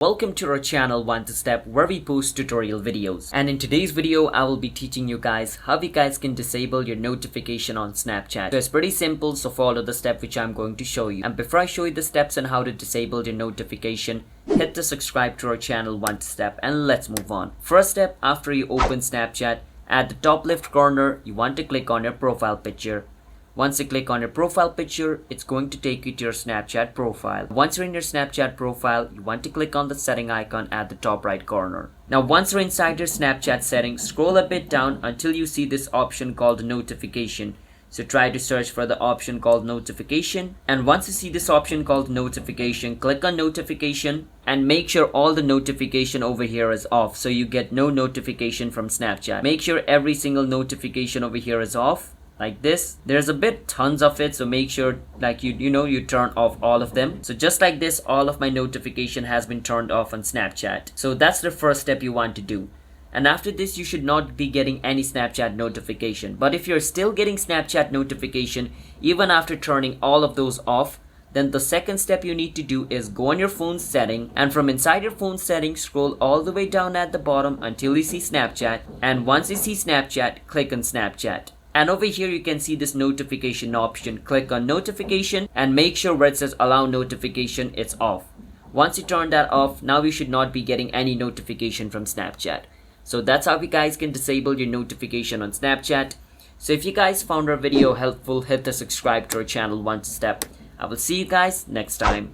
Welcome to our channel One to Step, where we post tutorial videos. And in today's video I will be teaching you guys how you guys can disable your notification on Snapchat. So it's pretty simple, so follow the step which I'm going to show you. And before I show you the steps on how to disable your notification, hit the subscribe to our channel One to Step and let's move on. First step, after you open Snapchat, at the top left corner you want to click on your profile picture. Once you click on your profile picture, it's going to take you to your Snapchat profile. Once you're in your Snapchat profile, you want to click on the setting icon at the top right corner. Now once you're inside your Snapchat settings, scroll a bit down until you see this option called notification. So try to search for the option called notification, and once you see this option called notification, click on notification and make sure all the notification over here is off, so you get no notification from Snapchat. Make sure every single notification over here is off. Like this. There's a bit tons of it, so make sure like you turn off all of them. So just like this, all of my notification has been turned off on Snapchat. So that's the first step you want to do. And after this, you should not be getting any Snapchat notification. But if you're still getting Snapchat notification even after turning all of those off, then the second step you need to do is go on your phone setting, and from inside your phone settings, scroll all the way down at the bottom until you see Snapchat, and once you see Snapchat, click on Snapchat. And over here you can see this notification option. Click on notification and make sure where it says allow notification, it's off. Once you turn that off, now you should not be getting any notification from Snapchat. So that's how you guys can disable your notification on Snapchat. So if you guys found our video helpful, hit the subscribe to our channel One Step. I will see you guys next time.